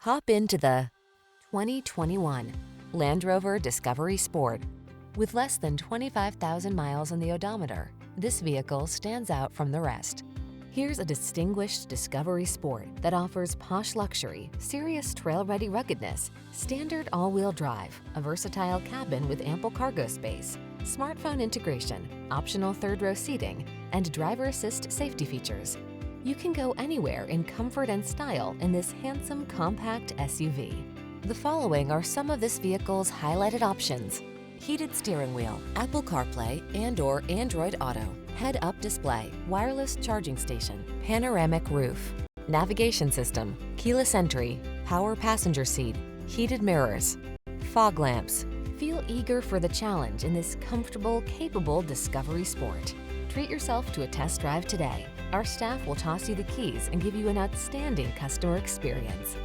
Hop into the 2021 Landrover Discovery Sport. With less than 25,000 miles on the odometer, this vehicle stands out from the rest. Here's a distinguished Discovery Sport that offers posh luxury, serious trail-ready ruggedness, standard all-wheel drive, a versatile cabin with ample cargo space, smartphone integration, optional third-row seating, and driver assist safety features. You can go anywhere in comfort and style in this handsome, compact SUV. The following are some of this vehicle's highlighted options: heated steering wheel, Apple CarPlay and/or Android Auto, head-up display, wireless charging station, panoramic roof, navigation system, keyless entry, power passenger seat, heated mirrors, fog lamps. Feel eager for the challenge in this comfortable, capable Discovery Sport. Treat yourself to a test drive today. Our staff will toss you the keys and give you an outstanding customer experience.